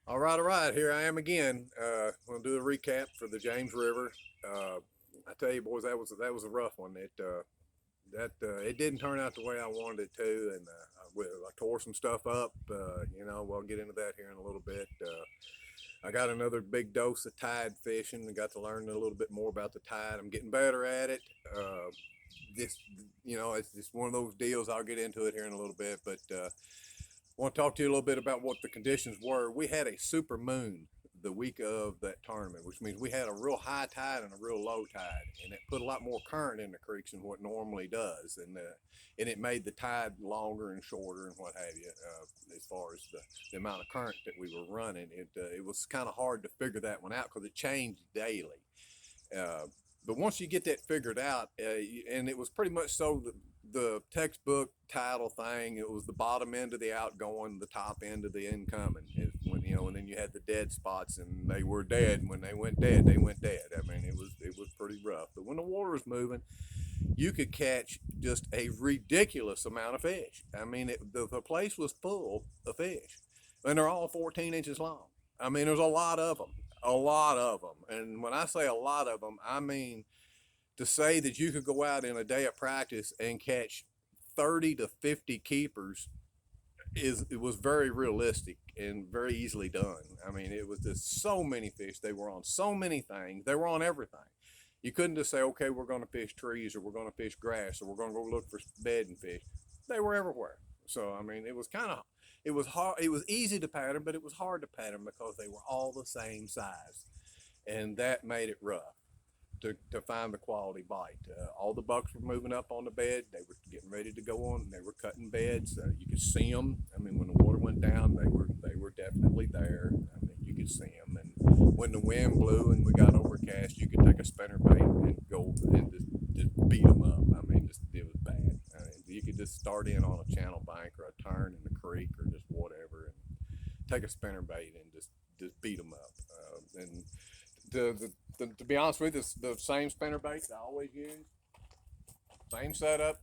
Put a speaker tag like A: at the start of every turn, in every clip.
A: All right. Here I am again. We'll do a recap for the James River. Uh, I tell you, boys, that was a rough one. It didn't turn out the way I wanted it to, and I tore some stuff up. We'll get into that here in a little bit. I got another big dose of tide fishing. I got to learn a little bit more about the tide. I'm getting better at it. This, it's just one of those deals. I'll get into it here in a little bit, but I want to talk to you a little bit about what the conditions were. We had a super moon the week of that tournament, which means we had a real high tide and a real low tide, and it put a lot more current in the creeks than what normally does, and it made the tide longer and shorter and what have you. As far as the amount of current that we were running, it was kind of hard to figure that one out because it changed daily. Uh, but once you get that figured out, and it was pretty much so the textbook title thing, it was the bottom end of the outgoing, the top end of the incoming. And then you had the dead spots, and they were dead. When they went dead, they went dead. I mean, it was pretty rough. But when the water was moving, you could catch just a ridiculous amount of fish. I mean, the place was full of fish, and they're all 14 inches long. I mean, there's a lot of them. And when I say a lot of them, I mean to say that you could go out in a day of practice and catch 30 to 50 keepers it was very realistic and very easily done. I mean, it was just so many fish. They were on so many things. They were on everything. You couldn't just say, okay, we're going to fish trees or we're going to fish grass or we're going to go look for bedding fish. They were everywhere. So I mean, it was hard. It was easy to pattern, but it was hard to pattern because they were all the same size, and that made it rough to find the quality bite. All the bucks were moving up on the bed. They were getting ready to go on. They were cutting beds. You could see them. I mean, when the water went down, they were definitely there. I mean, you could see them. And when the wind blew and we got overcast, you could take a spinner bait and go and just beat them up. I mean, it was bad. I mean, you could just start in on a channel bank or a turn in the creek or just whatever and take a spinner bait and just beat them up. And to be honest with you, the same spinner baits I always use, same setup,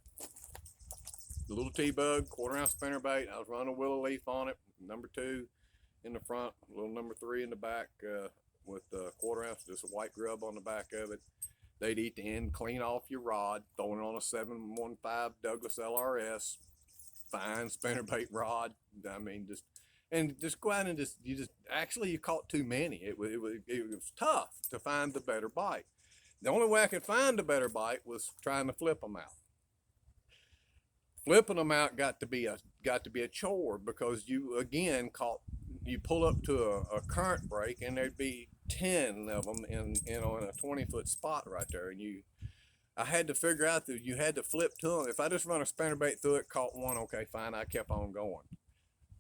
A: the little T-bug, quarter-ounce spinner bait. I was running a willow leaf on it, number 2 in the front, little number 3 in the back with quarter-ounce, just a white grub on the back of it. They'd eat the end clean off your rod, throwing it on a 715 Douglas LRS, fine spinnerbait rod. I mean, just go out and you caught too many. It was tough to find the better bite. The only way I could find the better bite was trying to flip them out. Flipping them out got to be a chore because you pull up to a current break and there'd be 10 of them in a 20-foot spot right there, and I had to figure out that you had to flip to them. If I just run a spinnerbait through it, caught one, okay, fine, I kept on going.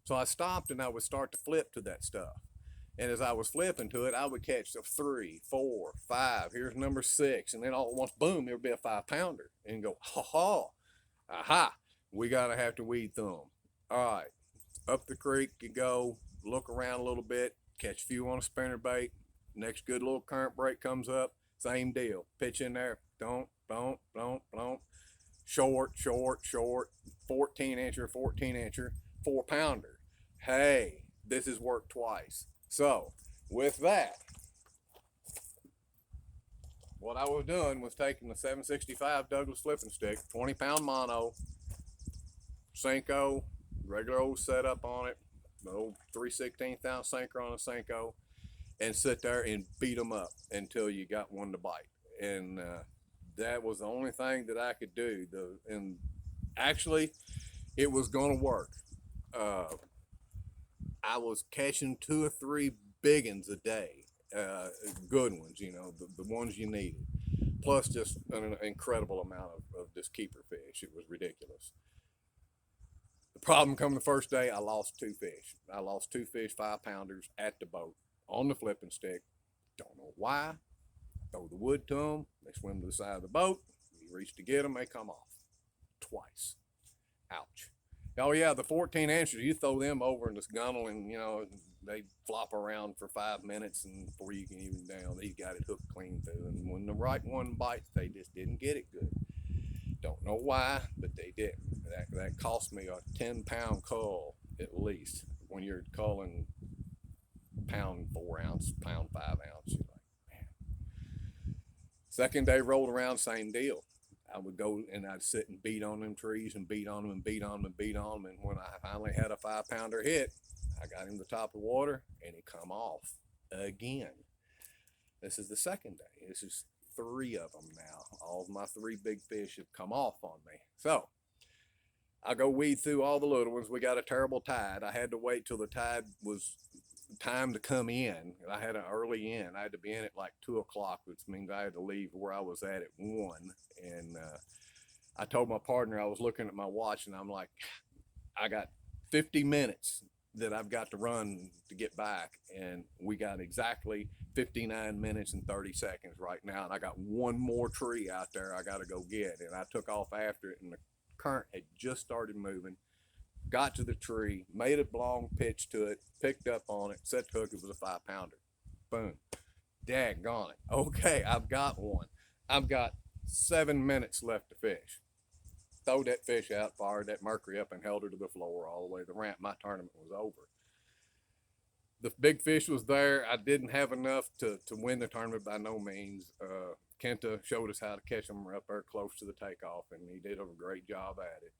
A: So I stopped and I would start to flip to that stuff. And as I was flipping to it, I would catch a 3, 4, 5. Here's number 6, and then all at once, boom, there would be a 5-pounder, and go, ha ha, aha, we gotta have to weed through them. All right, up the creek you go, look around a little bit, catch a few on a spinner bait. Next good little current break comes up, same deal. Pitch in there, don't. Short, 14 incher, 14 incher, 4-pounder. Hey, this has worked twice. So, with that, what I was doing was taking the 765 Douglas flipping stick, 20-pound mono, Senko, regular old setup on it, the old 3/16 ounce sinker on a Senko, and sit there and beat them up until you got one to bite. And that was the only thing that I could do. And actually, it was going to work. Uh, I was catching 2 or 3 big ones a day, good ones, the ones you needed, plus just an incredible amount of just keeper fish. It was ridiculous. The problem come the first day, I lost 2 fish. I lost 2 fish, 5-pounders at the boat on the flipping stick. Don't know why. Throw the wood to them. They swim to the side of the boat. You reach to get them, they come off. Twice. Ouch. Oh yeah, the 14 inches, you throw them over in this gunnel and they flop around for 5 minutes and before you can even down, they got it hooked clean through. And when the right one bites, they just didn't get it good. Don't know why, but they didn't. That cost me a 10-pound cull at least when you're culling pound 4 ounce, pound 5 ounce. You're like, man. Second day rolled around, same deal. I would go and I'd sit and beat on them trees and beat on them and beat on them and beat on them. And when I finally had a 5-pounder hit, I got him to the top of the water and he come off again. This is the second day. This is 3 of them now. All of my 3 big fish have come off on me. So I go weed through all the little ones. We got a terrible tide. I had to wait till the tide was time to come in. I had an early in. I had to be in at like 2 o'clock, which means I had to leave where I was at 1. And I told my partner, I was looking at my watch and I'm like, I got 50 minutes that I've got to run to get back. And we got exactly 59 minutes and 30 seconds right now. And I got 1 more tree out there I got to go get. And I took off after it and the current had just started moving. Got to the tree, made a long pitch to it, picked up on it, set the hook. It was a 5-pounder. Boom. Daggone it. Okay, I've got one. I've got 7 minutes left to fish. Throw that fish out, fired that mercury up, and held her to the floor all the way to the ramp. My tournament was over. The big fish was there. I didn't have enough to win the tournament by no means. Kenta showed us how to catch them up there close to the takeoff, and he did a great job at it.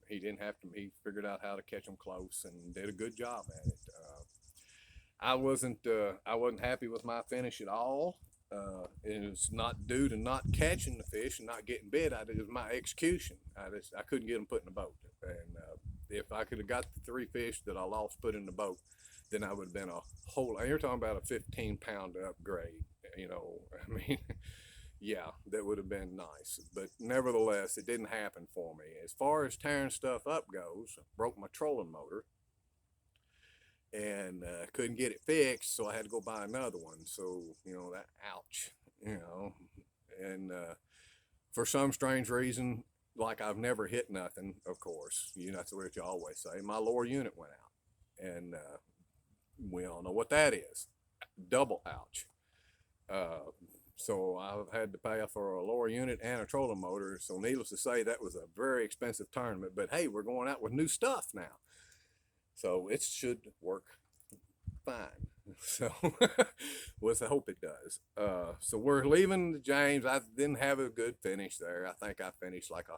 A: He didn't have to. He figured out how to catch them close and did a good job at it. I wasn't happy with my finish at all. It's not due to not catching the fish and not getting bit. It was my execution. I couldn't get them put in the boat. And if I could have got the 3 fish that I lost put in the boat, then I would have been a whole. You're talking about a 15-pound upgrade. You know, I mean. Yeah, that would have been nice. But nevertheless, it didn't happen for me. As far as tearing stuff up goes, I broke my trolling motor and couldn't get it fixed, so I had to go buy another one. So, you know, that, ouch, you know. And for some strange reason, like I've never hit nothing, of course. You know, that's what you always say. My lower unit went out. And we all know what that is. Double ouch. So I've had to pay for a lower unit and a trolling motor. So needless to say, that was a very expensive tournament. But hey, we're going out with new stuff now. So it should work fine. So let's hope it does. So we're leaving the James. I didn't have a good finish there. I think I finished like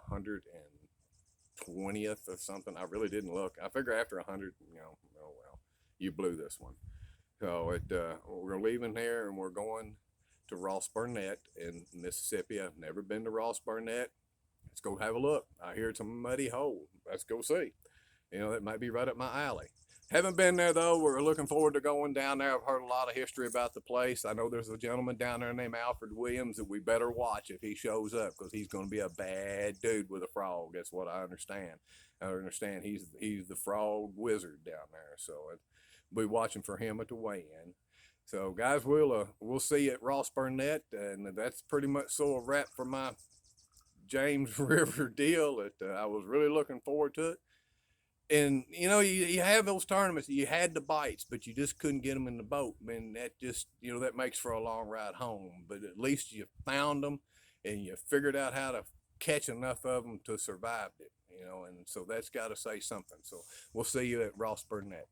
A: 120th or something. I really didn't look. I figure after 100, you know, oh well, you blew this one. So we're leaving here and we're going to Ross Burnett in Mississippi. I've never been to Ross Burnett. Let's go have a look. I hear it's a muddy hole. Let's go see. You know, that might be right up my alley. Haven't been there though. We're looking forward to going down there. I've heard a lot of history about the place. I know there's a gentleman down there named Alfred Williams that we better watch if he shows up, because he's going to be a bad dude with a frog. That's what I understand. I understand he's the frog wizard down there. So we'll be watching for him at the weigh-in. So guys, we'll see you at Ross Burnett, and that's pretty much so a wrap for my James River deal. I was really looking forward to it. And you know, you have those tournaments, you had the bites, but you just couldn't get them in the boat. And that just, you know, that makes for a long ride home. But at least you found them and you figured out how to catch enough of them to survive it, you know, and so that's got to say something. So we'll see you at Ross Burnett.